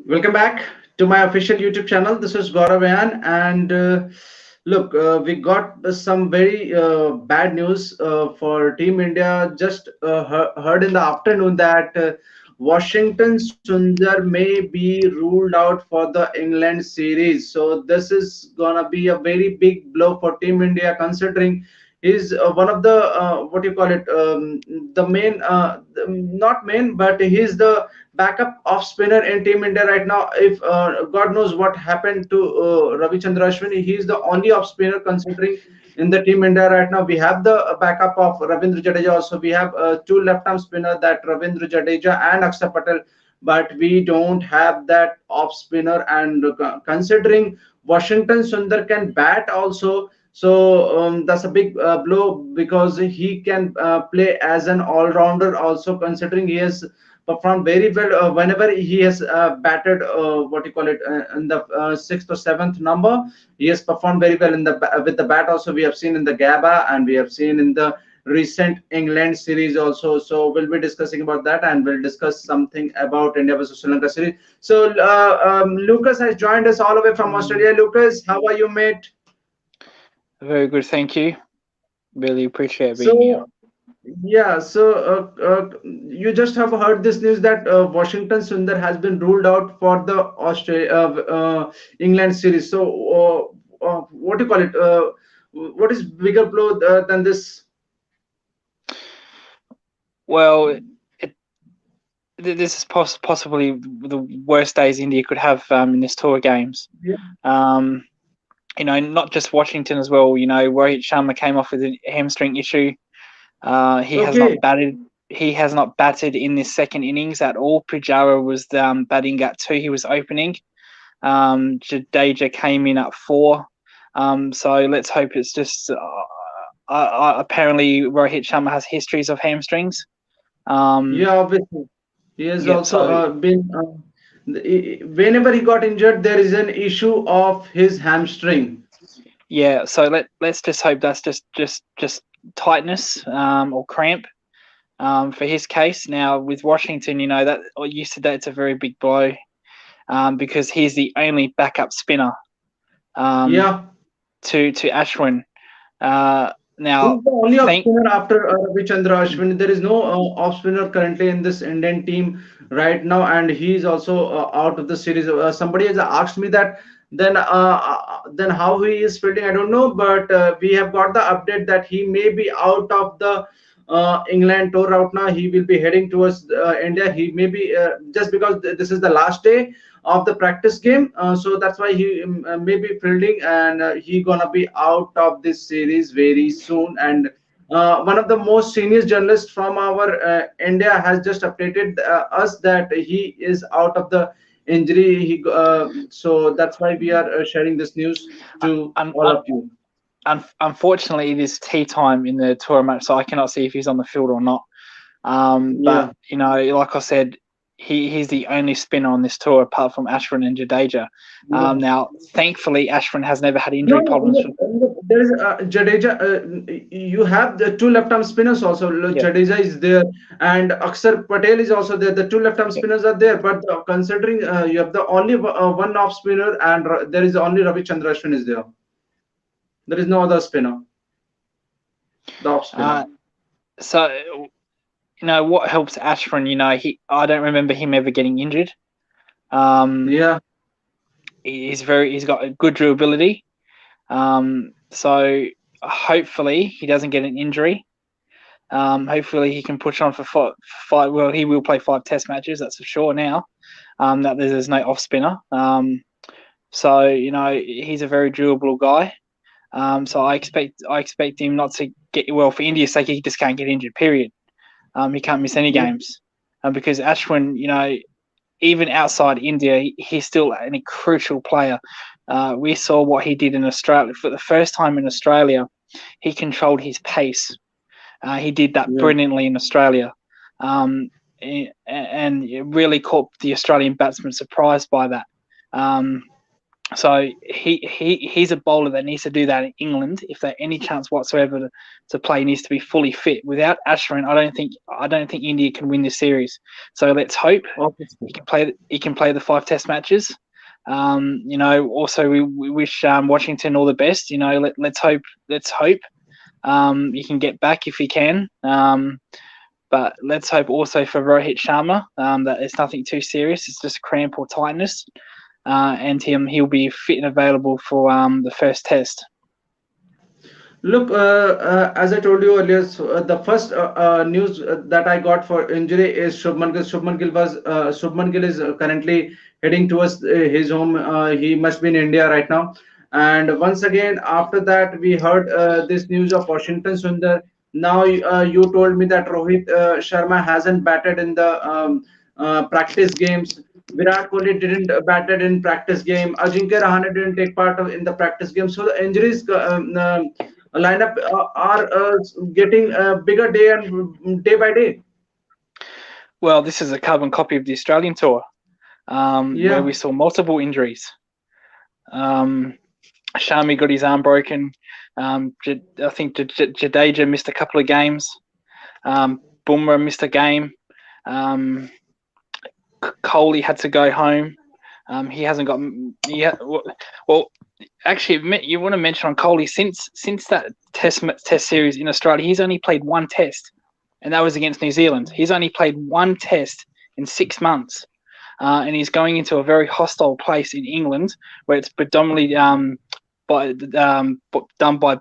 Welcome back to my official YouTube channel. This is Gaurav Ayaan, and look, we got some very bad news for Team India. Just heard in the afternoon that Washington Sundar may be ruled out for the England series. So this is gonna be a very big blow for Team India, considering he's one of the what do you call it, the main, not main, but he's the backup off spinner in Team India right now. If God knows what happened to Ravichandra Ashwin, he is the only off spinner considering in the Team India right now. We have the backup of Ravindra Jadeja. Also, we have two left arm spinner, that Ravindra Jadeja and Akshar Patel. But we don't have that off spinner, and considering Washington Sundar can bat also, so that's a big blow because he can play as an all-rounder also, considering he has performed very well whenever he has batted, what you call it, in the sixth or seventh number. He has performed very well in the with the bat also. We have seen in the Gaba, and we have seen in the recent England series also. So we'll be discussing about that, and we'll discuss something about India versus Sri Lanka series. So Lucas has joined us all the way from Australia. Lucas, how are you, mate? Very good, thank you. Really appreciate being here. So yeah, so you just have heard this news that Washington Sundar has been ruled out for the Australia England series. So what do you call it? What is bigger blow than this? Well, this is possibly the worst days India could have in this tour games. Yeah. Um, not just Washington as well. Rohit Sharma came off with a hamstring issue. He has Okay. not batted. He has not batted in this second innings at all. Pujara was batting at 2. He was opening. Jadeja came in at 4. So let's hope it's just. Apparently, Rohit Sharma has histories of hamstrings. Um, Yeah, obviously. He has yeah. also So been. Whenever he got injured, there is an issue of his hamstring. yeah. So let's just hope that's just tightness or cramp for his case. Now with Washington, that you said that it's a very big blow because he's the only backup spinner um, Yeah. to Ashwin. Uh, now, He's the only off thank spinner after Ravichandra Ashwin. There is no off spinner currently in this Indian team right now, and he's also out of the series. Somebody has asked me that then how he is fielding, I don't know, but we have got the update that he may be out of the England tour route now. He will be heading towards India. He may be just because this is the last day of the practice game, so that's why he may be fielding, and he gonna be out of this series very soon. And one of the most senior journalists from our India has just updated us that he is out of the injury. So that's why we are sharing this news to un, all un, of you. unfortunately it is tea time in the tour match, so I cannot see if he's on the field or not. But Yeah. like I said, he's the only spinner on this tour apart from Ashwin and Jadeja. Yeah. Now, thankfully, Ashwin has never had No, injury no, problems. look, there is Jadeja. You have the two left arm spinners also. Look, Yeah, Jadeja is there, and Akshar Patel is also there. The two left arm yeah, spinners are there, but considering you have the only one off spinner, and there is only Ravichandra Ashwin is there. There is no other spinner, the off spinner. uh, so what helps Ashwin. I don't remember him ever getting injured. Um, Yeah, he's got a good durability. So hopefully he doesn't get an injury. Hopefully he can push on for five. Well, he will play 5 Test matches. That's for sure now. That there's no off spinner. So he's a very durable guy. So I expect him not to get well for India's sake. He just can't get injured. Period. He can't miss any yeah, games because Ashwin, even outside India, he's still a crucial player. We saw what he did in Australia for the first time in Australia. He controlled his pace. He did that yeah. brilliantly in Australia, and it really caught the Australian batsmen surprised by that. Um, So he's a bowler that needs to do that in England if there any chance whatsoever to play. He needs to be fully fit. Without Ashwin, I don't think India can win this series. So let's hope Okay. he can play the 5 Test matches. Also we wish Washington all the best. Let's hope he can get back if he can. But let's hope also for Rohit Sharma that it's nothing too serious. It's just cramp or tightness, and he'll be fit and available for the first Test. Look, as I told you earlier, so, the first news that I got for injury is Shubman Gill. Shubman Gill is currently heading towards his home. He must be in India right now. And once again, after that, we heard this news of Washington Sundar. Now you told me that Rohit Sharma hasn't batted in the practice games. Virat Kohli didn't batted in practice game. Ajinkya Rahane didn't take part of in the practice game. So the injuries lineup are getting bigger day by day. Well, this is a carbon copy of the Australian tour, where Yeah, we saw multiple injuries. Shami got his arm broken. I think Jadeja missed a couple of games. Bumrah missed a game. Kohli had to go home. He hasn't got. Well, actually, you want to mention on Kohli since that test series in Australia, he's only played one test, and that was against New Zealand. He's only played one test in 6 months, and he's going into a very hostile place in England where it's predominantly done by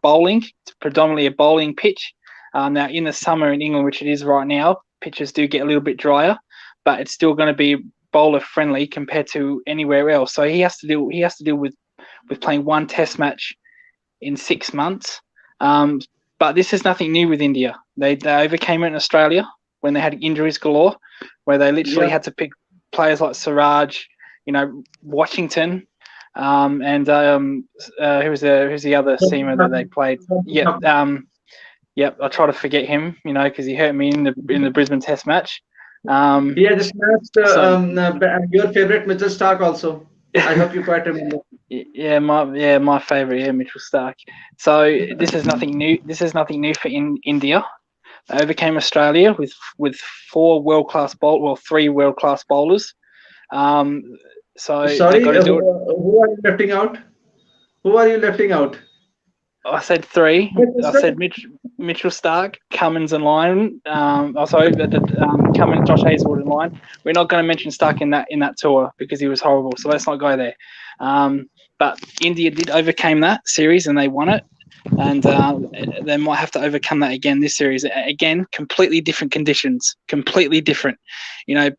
bowling. It's predominantly a bowling pitch. Now, in the summer in England, which it is right now, pitches do get a little bit drier, but it's still going to be bowler friendly compared to anywhere else. So he has to deal with playing one Test match in 6 months. But this is nothing new with India. They overcame it in Australia when they had injuries galore, where they literally yeah. had to pick players like Siraj, Washington, and who's the other seamer that they played? Yep. I try to forget him, because he hurt me in the Brisbane Test match. He has smashed So your favorite Mitchell Stark also. I hope you quite remember. my favorite, Mitchell Stark. So this is nothing new. This is nothing new for India. They overcame Australia with three world class bowlers. So they Sorry, got to do it. who are you lefting out? Who are you lefting out? I said three. Mitchell I Stark? said Mitchell Stark, Cummins, and Lyon. Cummins, Josh Hazlewood, and Lyon. We're not going to mention Stark in that tour because he was horrible. So let's not go there. But India did overcome that series and they won it, and they might have to overcome that again this series. Again, completely different conditions, completely different.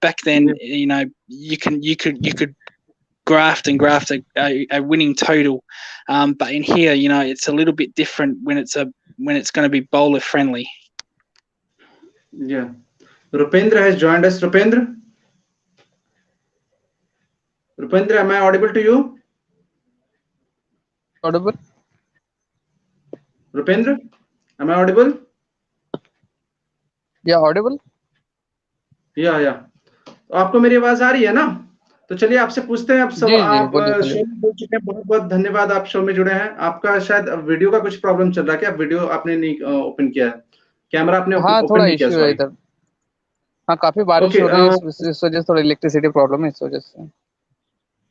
Back then, you could graft a winning total, but in here, it's a little bit different when it's going to be bowler friendly. Yeah. Rupendra has joined us. Rupendra, am I audible to you? Audible? Rupendra, am I audible? Yeah, audible. या तो आपको मेरी आवाज आ रही है ना? तो चलिए आपसे पूछते हैं। आप सब जी जी आप बोलिए बोलिए। शो में जुड़ चुके हैं, बहुत बहुत धन्यवाद। आप शो में जुड़े हैं। आपका शायद वीडियो का कुछ प्रॉब्लम चल रहा है क्या? वीडियो आपने नहीं ओपन किया है, कैमरा आपने हाँ ओपन थोड़ा नहीं किया? इश्यू है सॉरी। इधर। हाँ काफी बारिश ओके, हो रही है इस वजह से थोड़ा इलेक्ट्रिसिटी प्रॉब्लम है इस वजह से।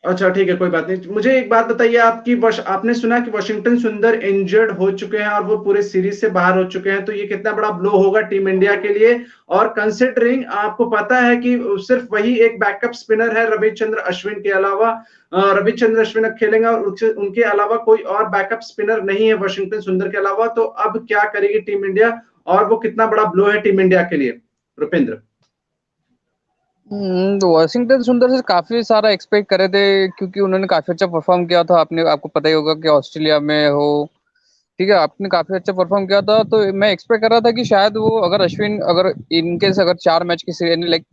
अच्छा ठीक है, कोई बात नहीं। मुझे एक बात बताइए, आपने सुना कि वाशिंगटन सुंदर इंजर्ड हो चुके हैं और वो पूरे सीरीज से बाहर हो चुके हैं, तो ये कितना बड़ा ब्लो होगा टीम इंडिया के लिए? और कंसिडरिंग आपको पता है कि सिर्फ वही एक बैकअप स्पिनर है रविचंद्र अश्विन के अलावा, रविचंद्र अश्विन खेलेंगे और उनके अलावा कोई और बैकअप स्पिनर नहीं है वाशिंगटन सुंदर के अलावा, तो अब क्या करेगी टीम इंडिया और वो कितना बड़ा ब्लो है टीम इंडिया के लिए? रुपेंद्र। वॉशिंगटन सुंदर से काफी सारा एक्सपेक्ट करे थे क्योंकि उन्होंने काफी अच्छा परफॉर्म किया था। आपको पता ही होगा कि ऑस्ट्रेलिया में हो, ठीक है, आपने काफी अच्छा परफॉर्म किया था, तो मैं एक्सपेक्ट कर रहा था कि शायद वो अगर इनकेस अगर 4 मैच की सीरीज लाइक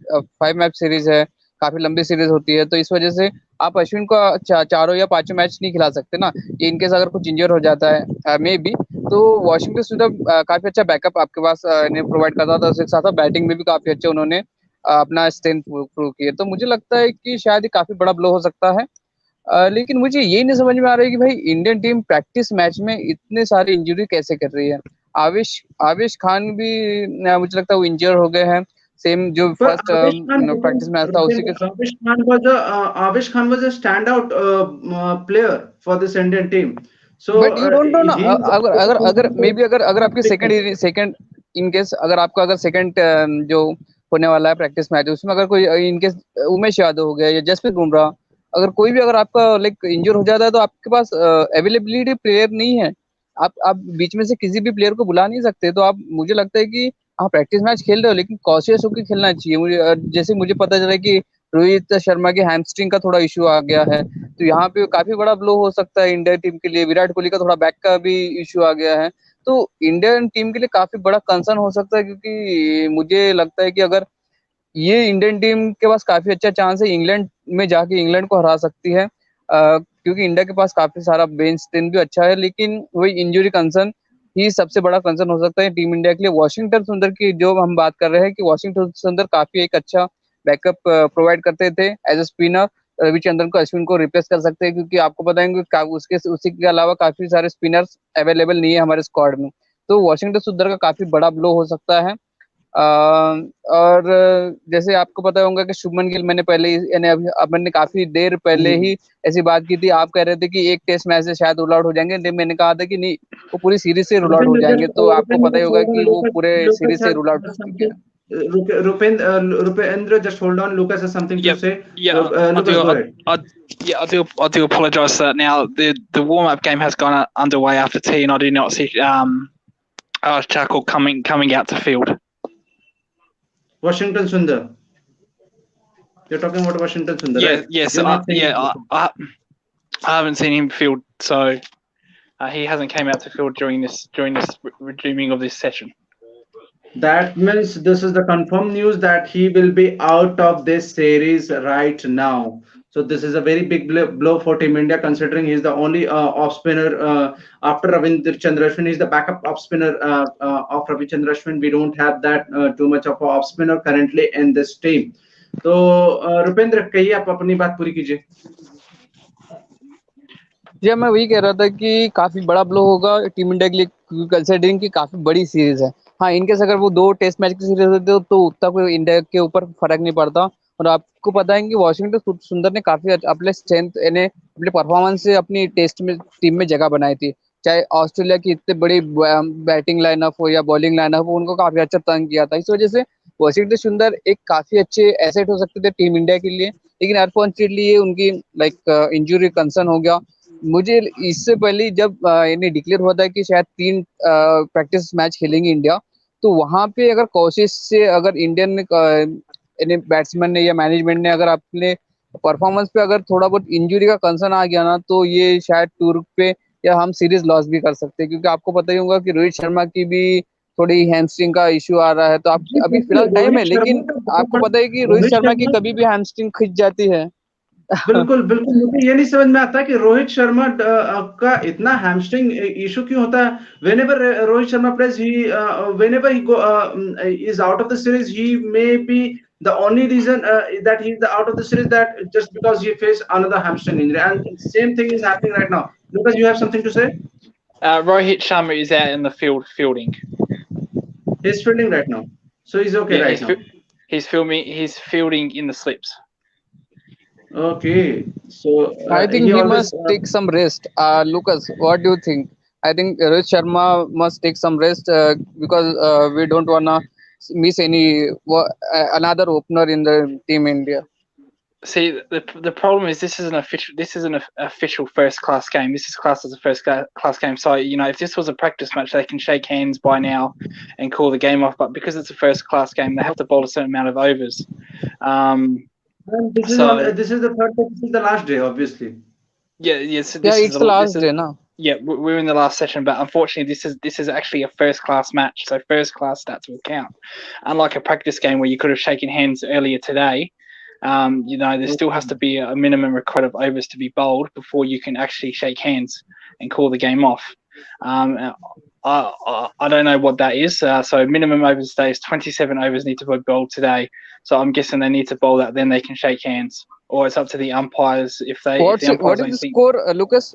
5 मैच सीरीज है, काफी लंबी सीरीज होती है, तो इस वजह से आप अश्विन को चारों या पांचों मैच नहीं खिला सकते ना। इनकेस अगर कुछ इंजर हो जाता है मे बी, तो वॉशिंगटन सुंदर काफी अच्छा बैकअप आपके पास प्रोवाइड करता था। उसके साथ बैटिंग में भी काफी अच्छे उन्होंने अपना स्ट्रेंथ प्रूव की है, तो मुझे लगता है कि शायद ये काफी बड़ा ब्लो हो सकता है। लेकिन मुझे ये नहीं समझ में आ रहा है कि भाई इंडियन टीम प्रैक्टिस मैच में इतने सारे इंजरी कैसे कर रही है। आविश आविश खान भी मुझे लगता है वो इंजर हो गए हैं। सेम जो But फर्स्ट प्रैक्टिस मैच था उसी के। Avish Khan was a standout player for this Indian team. So but you don't know ना, he was अगर अगर अगर मे बी अगर आपकी big second second in case अगर आपका अगर सेकंड जो होने वाला है प्रैक्टिस मैच उसमें अगर कोई इन केस उमेश यादव हो गया या जसप्रीत बुमराह, अगर कोई भी अगर आपका लाइक इंजर हो जाता है तो आपके पास अवेलेबिलिटी प्लेयर नहीं है। आप बीच में से किसी भी प्लेयर को बुला नहीं सकते। तो आप मुझे लगता है कि हाँ प्रैक्टिस मैच खेल रहे हो लेकिन कॉशियस होकर खेलना चाहिए। मुझे जैसे मुझे पता चला कि रोहित शर्मा की हैमस्ट्रिंग का थोड़ा इशू आ गया है, तो यहाँ पे काफी बड़ा ब्लो हो सकता है इंडिया टीम के लिए। विराट कोहली का थोड़ा बैक का भी इशू आ गया है, तो इंडियन टीम के लिए काफी बड़ा कंसर्न हो सकता है। क्योंकि मुझे लगता है कि अगर ये इंडियन टीम के पास काफी अच्छा चांस है इंग्लैंड में जाके इंग्लैंड को हरा सकती है, क्योंकि इंडिया के पास काफी सारा बेंच स्ट्रेंथ भी अच्छा है। लेकिन वही इंजरी कंसर्न ही सबसे बड़ा कंसर्न हो सकता है टीम इंडिया के लिए। वॉशिंगटन सुंदर की जो हम बात कर रहे हैं कि वॉशिंगटन सुंदर काफी एक अच्छा बैकअप प्रोवाइड करते थे एज ए स्पिनर। रविचंद्रन को अश्विन को रिप्लेस कर सकते हैं, क्योंकि आपको बताएंगे उसके उसी के अलावा काफी सारे स्पिनर्स अवेलेबल नहीं है हमारे स्क्वाड में। तो वॉशिंगटन सुंदर का काफी बड़ा ब्लो हो सकता है। और जैसे आपको पता होगा कि शुभमन गिल मैंने पहले ही यानी अब मैंने काफी देर पहले fan. ही ऐसी बात की थी। आप कह रहे थे कि एक टेस्ट मैच से शायद रूल आउट हो जाएंगे, लेकिन मैंने कहा था कि नहीं, वो पूरी सीरीज से रूल आउट हो जाएंगे। तो आपको पता ही होगा कि वो पूरे Lucas सीरीज से has रूल आउट हो चुके something. हैं। Rupendra, just hold on. Lucas has something to Yep. say. Yeah, I Lucas, do. go ahead. I do apologise for that. Now the warm up game has gone underway after tea, and I do not see Chuckle coming out to field. Washington Sundar. You're talking about Washington Sundar, Yeah, right? yes, You're not saying. I haven't seen him field, so he hasn't came out to field during this resuming of this session. That means this is the confirmed news that he will be out of this series right now. So this is a very big blow for Team India, considering he's the only off spinner after Ravindra Chandrashwin. He's the backup off spinner of Ravi Chandrashwin. We don't have that too much of a off spinner currently in this team. तो रुपेंद्र कहिए, आप अपनी बात पूरी कीजिए। जी मैं वही कह रहा था कि काफी बड़ा ब्लो होगा टीम इंडिया के लिए, कंसिडरिंग कि काफी बड़ी सीरीज है। हाँ इनकेस अगर वो 2 टेस्ट मैच की सीरीज होती तो उतना कोई इंडिया के ऊपर फर्क नहीं पड़ता। और आपको पता है कि वॉशिंगटन सुंदर ने काफी अपने स्ट्रेंथ यानी अपने परफॉर्मेंस से अपनी टेस्ट में टीम में जगह बनाई थी। चाहे ऑस्ट्रेलिया की इतनी बड़ी बैटिंग लाइनअप हो या बॉलिंग लाइनअप हो, उनको काफी अच्छा तंग किया था। इस वजह से वॉशिंगटन सुंदर एक काफी अच्छे एसेट हो सकते थे टीम इंडिया के लिए। लेकिन अनफॉर्चुनेटली ये उनकी लाइक इंजरी कंसर्न हो गया। मुझे इससे पहले जब यानी डिक्लेयर हुआ था कि शायद 3 प्रैक्टिस मैच खेलेंगे इंडिया, तो वहां पे अगर कोशिश से अगर इंडियन यानी बैट्समैन ने या मैनेजमेंट ने अगर अपने परफॉर्मेंस पे अगर थोड़ा बहुत इंजरी का कंसर्न आ गया ना, तो ये शायद टूर पे या हम सीरीज लॉस भी कर सकते हैं। क्योंकि आपको पता ही होगा कि रोहित शर्मा की भी थोड़ी हैमस्ट्रिंग का इशू आ रहा है। तो आप जी अभी बिल्कुल, फिलहाल टाइम है, रोहित शर्मा लेकिन का बहुत आपको बड़ा, पता है कि रोहित रोहित शर्मा की शर्मा, कभी भी हैमस्ट्रिंग खिंच जाती है। बिल्कुल बिल्कुल, मुझे ये नहीं समझ में आता कि रोहित शर्मा का इतना हैमस्ट्रिंग इशू क्यों होता है। whenever Rohit Sharma plays, he whenever he is out of the series, he may be the only reason that he's out of the series, that just because he faced another hamstring injury, and same thing is happening right now. Lucas, you have something to say? Rohit Sharma is out in the field fielding. He's fielding right now, so he's okay Yeah, right now. he's fielding in the slips. Okay, so I he think he always must take some rest. Lucas, what do you think? I think Rohit Sharma must take some rest because we don't wanna miss another opener in the team India. See, the problem is this is an official. This is an official first class game. This is classed as a first class game. So if this was a practice match, they can shake hands by now and call the game off. But because it's a first class game, they have to bowl a certain amount of overs. and this is on So this is the third day, this is the last day, obviously. yeah. So Yeah, this is it's the this last is day now. yeah. We're in the last session, but unfortunately, this is actually a first class match. So first class stats will count. Unlike a practice game where you could have shaken hands earlier today. There still has to be a minimum record of overs to be bowled before you can actually shake hands and call the game off. I don't know what that is. So minimum overs today is 27 overs need to be bowled today. So I'm guessing they need to bowl that, then they can shake hands. or it's up to the umpires if the What umpires is don't the think. score, Lucas?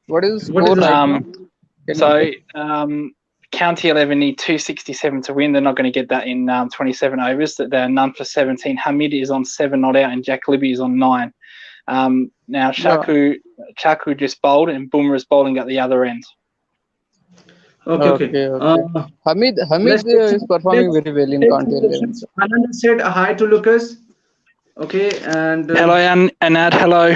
What is the What is score the right score? now? Um, Can you so update? County 11 need 267 to win. They're not going to get that in 27 overs. That they're none for 17. Hamid is on 7 not out, and Jack Libby is on 9. Now Yeah. Shaku just bowled, and Boomer's bowling at the other end. Okay, okay. Okay, okay. Hamid Let's take is some, performing let's very well in take County some 11. questions. Anand said hi to Lucas. Okay, and Hello, Anad. Hello.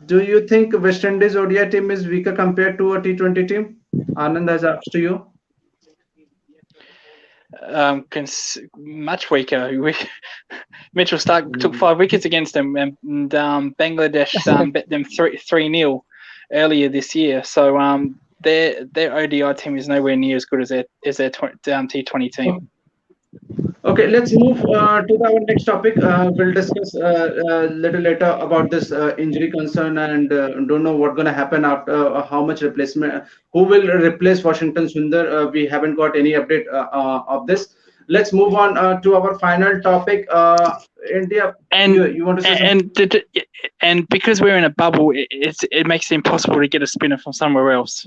do you think West Indies ODI team is weaker compared to a T20 team? Anand has asked to you. Much weaker. Mitchell Stark took 5 wickets against them, and Bangladesh bet them 3-0 earlier this year. So their ODI team is nowhere near as good as their T20 team. Okay, let's move to our next topic. We'll discuss a little later about this injury concern and don't know what's going to happen after how much replacement, who will replace Washington Sundar. We haven't got any update of this. Let's move on to our final topic. India, And you want to say something? and because we're in a bubble, it makes it impossible to get a spinner from somewhere else.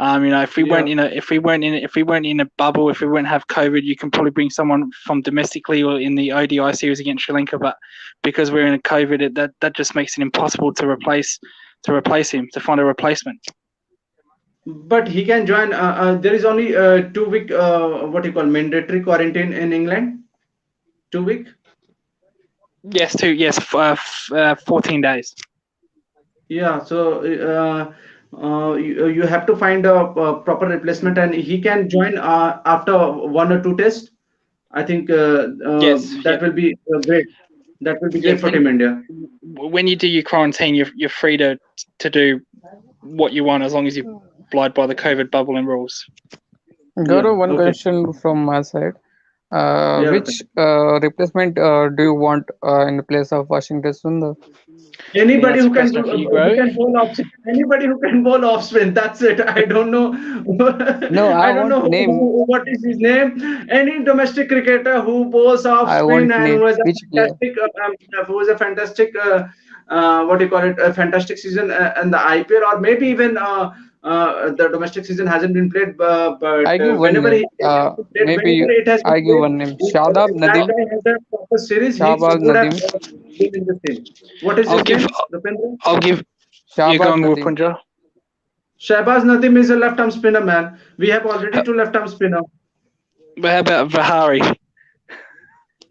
If we weren't Yeah. in a bubble, if we wouldn't have COVID, you can probably bring someone from domestically or in the ODI series against Sri Lanka. But because we're in a COVID, that just makes it impossible to replace him, to find a replacement. But he can join. There is only 2 week, what you call mandatory quarantine in England. 2 week. Yes, 14 days. Yeah, so you have to find a proper replacement, and he can join after 1 or 2 tests. I think Yes, that yep, will be great. That will be yeah. great for Team India. When you do your quarantine, you're free to do what you want as long as you abide by the COVID bubble and rules. Yeah. Gaurav, one Okay. question from my side. Yeah. Okay. Which replacement do you want in place of Washington Sundar? I think Anybody that's a who can question for you, who Grove. can bowl off spin. Anybody who can bowl off spin. That's it. I don't know. No, I I don't want know name. what is his name. Any domestic cricketer who bowls off I spin want and name. who has a Which player? fantastic, what do you call it, a fantastic season in the IPL, or maybe even the domestic season hasn't been played, but I give one whenever name. it has been played, Maybe whenever it has been I give played, one name. if Shadab that Nadim. guy has a proper series, he Shahbaz would have Nadim. been in the team. What is I'll his give name, Rupendra? I'll give you Shahbaz going Nadim. Rupunja. Shahbaz Nadim is a left-arm spinner, man. We have already 2 left-arm spinner. But how about Vihari?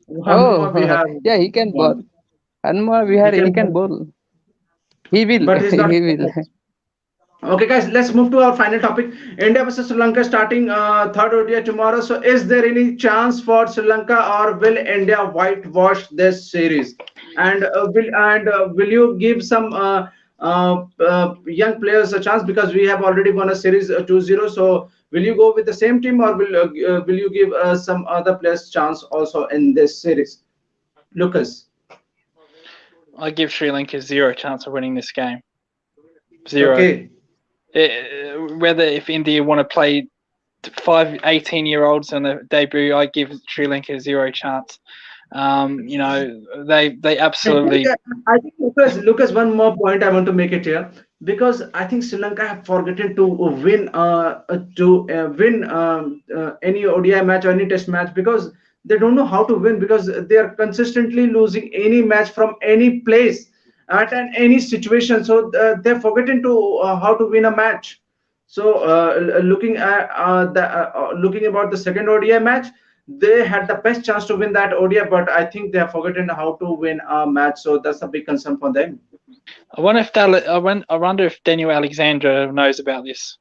One more we Oh, have. yeah, he can bowl. Hanma He Vihari, he can, can bowl. He will. but he's not. He will. Okay, guys, let's move to our final topic. India versus Sri Lanka starting third ODI tomorrow. So, is there any chance for Sri Lanka, or will India whitewash this series? And will you give some young players a chance, because we have already won a series 2-0. So, will you go with the same team, or will you give some other players chance also in this series? Lucas. I give Sri Lanka 0 chance of winning this game. 0. Okay. Whether if India want to play 18-year-olds on the debut, I give Sri Lanka 0 chance. They absolutely. I think Lucas, one more point I want to make it here, because I think Sri Lanka have forgotten to win any ODI match or any Test match, because they don't know how to win, because they are consistently losing any match from any place at any situation. So they've forgotten to how to win a match. So looking about the second ODI match, they had the best chance to win that ODI, but I think they have forgotten how to win a match. So that's a big concern for them. I wonder if Daniel Alexander knows about this.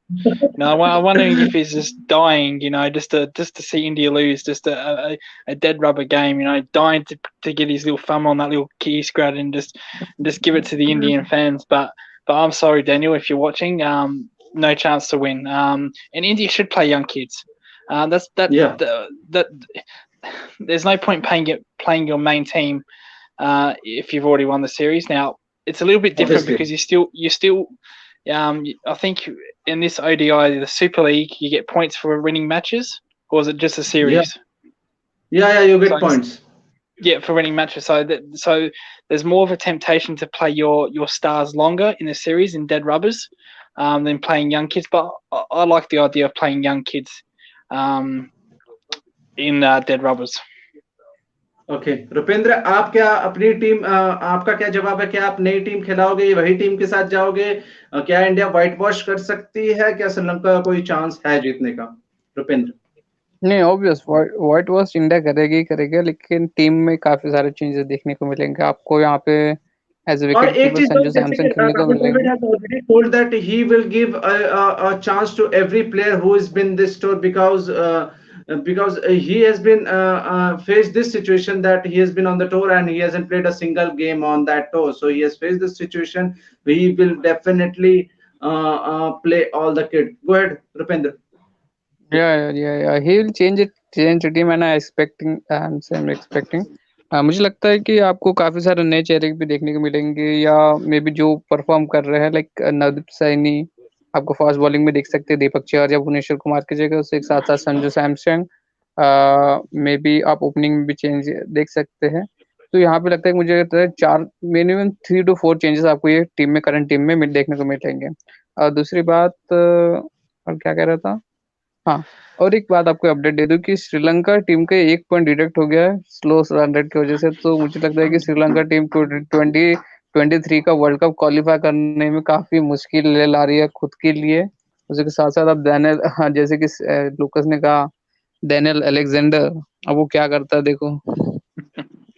I'm wondering if he's just dying, just to see India lose, just a dead rubber game, dying to get his little thumb on that little key scratch and just give it to the Indian fans. But I'm sorry, Daniel, if you're watching, no chance to win. And India should play young kids. Yeah. That there's no point playing your main team if you've already won the series. Now it's a little bit different Obviously. because you still. I think in this ODI, the Super League, you get points for winning matches, or is it just a Yeah. series? Yeah. You So get points. Yeah, for winning matches. So there's more of a temptation to play your stars longer in the series in dead rubbers than playing young kids. But I like the idea of playing young kids um, in dead rubbers. Okay Rupendra, आप क्या अपनी team, आपका क्या जवाब है? क्या आप नई टीम खिलाओगे, वही टीम के साथ जाओगे? क्या इंडिया व्हाइट वॉश कर सकती है? क्या श्रीलंका का कोई चांस है जीतने का? रुपेंद्र, नहीं, ऑब्वियस व्हाइट वॉश इंडिया करेगी ही करेगा, लेकिन टीम में काफी सारे चेंजेस देखने को मिलेंगे आपको यहाँ पे। एज ए और विकेट एक कीपर चीज और, संजू जैसे कि सैमसन खेलने को डेविड मिलेंगे। has already told that he will give a chance to every player who has been this tour, because he has been faced this situation, that he has been on the tour and he hasn't played a single game on that tour, so he has faced this situation. He will definitely play all the kid. Go ahead, Rupendra. या he will change team and I expecting मुझे लगता है कि आपको काफी सारे नए चेहरे भी देखने को मिलेंगे, या मे बी जो परफॉर्म कर रहे हैं, लाइक नवदीप सैनी आपको फास्ट बॉलिंग में देख सकते हैं, दीपक चहर या भुवनेश्वर कुमार की जगह, उसके साथ साथ संजू सैमसन, मे बी आप ओपनिंग में भी चेंज देख सकते हैं। तो यहाँ पे लगता है कि मुझे लगता है 4 मिनिमम 3 to 4 चेंजेस आपको ये टीम में, करंट टीम में देखने को मिलेंगे। और दूसरी बात, और क्या कह रहा था, हाँ, और एक बात आपको अपडेट दे दूं कि श्रीलंका टीम का 1 पॉइंट डिडक्ट हो गया है स्लो रन रेट की वजह से। तो मुझे लगता है कि श्रीलंका टीम 2023 का वर्ल्ड कप क्वालिफाई करने में काफी मुश्किल ले ला रही है खुद के लिए। उसके साथ साथ अब डैनियल, हाँ, जैसे कि लुकस ने कहा, डैनियल अलेक्जेंडर, अब वो क्या करता है देखो।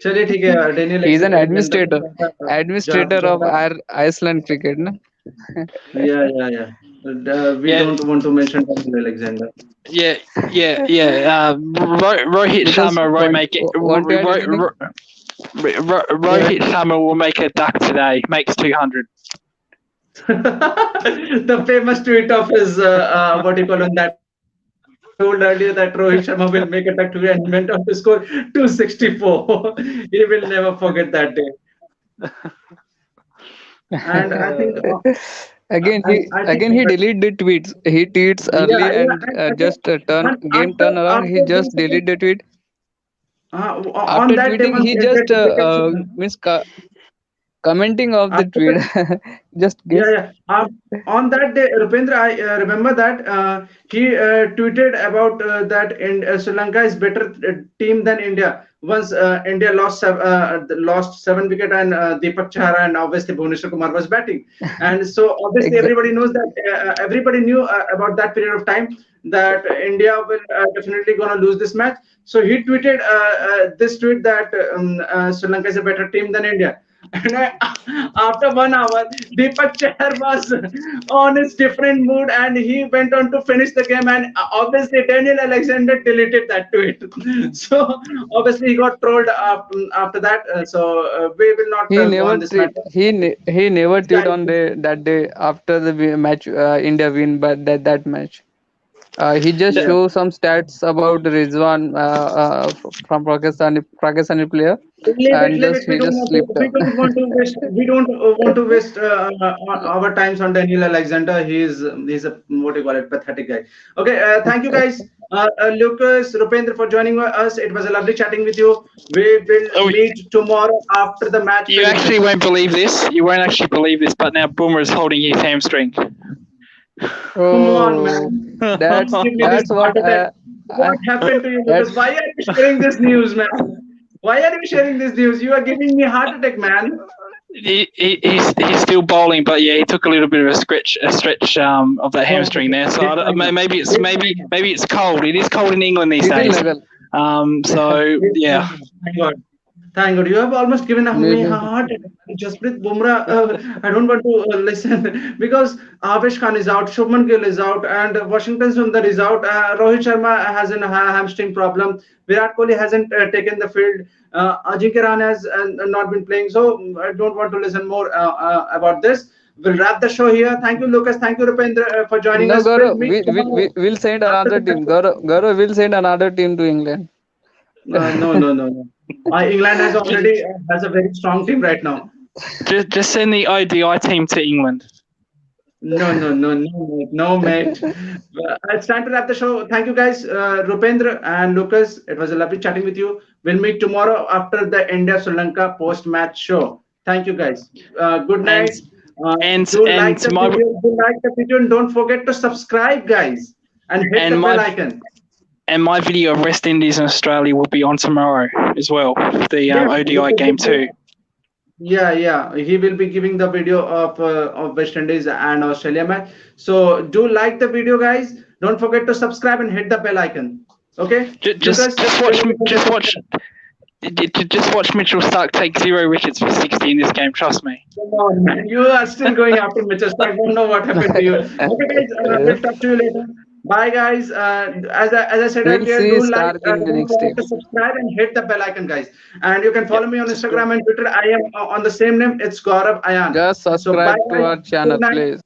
चलिए ठीक है, Daniel he is an Alexander को एडमिनिस्ट्रेटर ऑफ ज्यादा, आइसलैंड क्रिकेट ना। yeah. We Yeah, don't want to mention Daniel Alexander. yeah. Rohit Because Sharma won't make it. won't add anything. Go ahead. Rohit Sharma will make a duck today. Makes 200. The famous tweet of his, what do you call on that? He told earlier that Rohit Sharma will make a duck today, and he went on to score 264. He will never forget that day. And I think, Again he delete the tweets. He tweets early and and I think just turn around. He just once delete again, the tweet. on After that day, tweeting, once he India just defeated, means commenting of the after tweet. the, Just yeah, guess. yeah. On that day, Rupendra, I remember that he tweeted about that in Sri Lanka is better team than India. Once India lost 7 wicket, and Deepak Chahara and obviously Bhuvneshwar Kumar was batting, and so obviously Exactly. everybody knows that, everybody knew about that period of time, that India will definitely gonna lose this match. So he tweeted this tweet that Sri Lanka is a better team than India. And after 1 hour, Deepak Chahar was on his different mood, and he went on to finish the game. And obviously, Daniel Alexander deleted that tweet. So obviously, he got trolled after that. So we will not He go never on this matter. tweet. He never Yeah, tweet on that day after the match. India win, but that match. He just yeah. show some stats about Rizwan from Pakistani player, and Leave just it. We he don't just want to. slipped We up. don't want to waste. We don't want to waste our times on Daniel Alexander. He's a, what do you call it, pathetic guy. Okay. Thank you guys, Lucas, Rupendra, for joining us. It was a lovely chatting with you. We will Oh, meet tomorrow after the match you actually finishes. won't believe this. You won't actually believe this, but now Boomer is holding his hamstring. Come on, Oh, man. that's Don't give me this that's heart what attack. I What happened to you, that Lucas? Why are you sharing this news, man? Why are you sharing this news? You are giving me heart attack, man. He's still bowling, but yeah, he took a little bit of a stretch of that Oh, hamstring there. So did find out. Did find out. maybe it's cold. It is cold in England these little days. nuggle. So Did yeah, find out. Thank God. Thank God. You have almost given me a Maybe heart attack. Jasprit Bumrah, I don't want to listen because Avesh Khan is out, Shubman Gill is out, and Washington Sundar is out. Rohit Sharma has a hamstring problem. Virat Kohli hasn't taken the field. Ajinkya Rahane has not been playing. So I don't want to listen more about this. We'll wrap the show here. Thank you, Lucas. Thank you, Rupendra, for joining no, us. We'll Gaurav. meet tomorrow We'll send after another the team. match. Gaurav will send another team to England. No. England has just, already has a very strong team right now. just send the ODI team to England. No, no, no, no, mate. No, mate. It's time to wrap the show. Thank you, guys. Rupendra and Lucas, it was a lovely chatting with you. We'll meet tomorrow after the India Sri Lanka post match show. Thank you, guys. Good And night. Uh, do and like the my video. Do like the video, and don't forget to subscribe, guys, and hit and the bell my icon. and my video of West Indies and Australia will be on tomorrow as well. The Yes, with ODI the game video. too. Yeah, yeah. He will be giving the video of West Indies and Australia match. So do like the video, guys. Don't forget to subscribe and hit the bell icon. Okay, Lucas, Just you're watch gonna finish just the watch just watch Mitchell Stark take 0 wickets for 60 in this game. Trust me. Come on, man. You are still going after Mitchell Stark. I don't know what happened to you. Okay, guys, we'll talk to you later. Bye, guys. As I said We'll earlier, see do like, Stark in the don't next forget day. to subscribe and hit the bell icon, guys. And you can Yep. follow me on Subscribe. Instagram and Twitter. I am on the same name. It's Gaurav Ayan. Just So bye, subscribe to guys. our Good channel, night. please.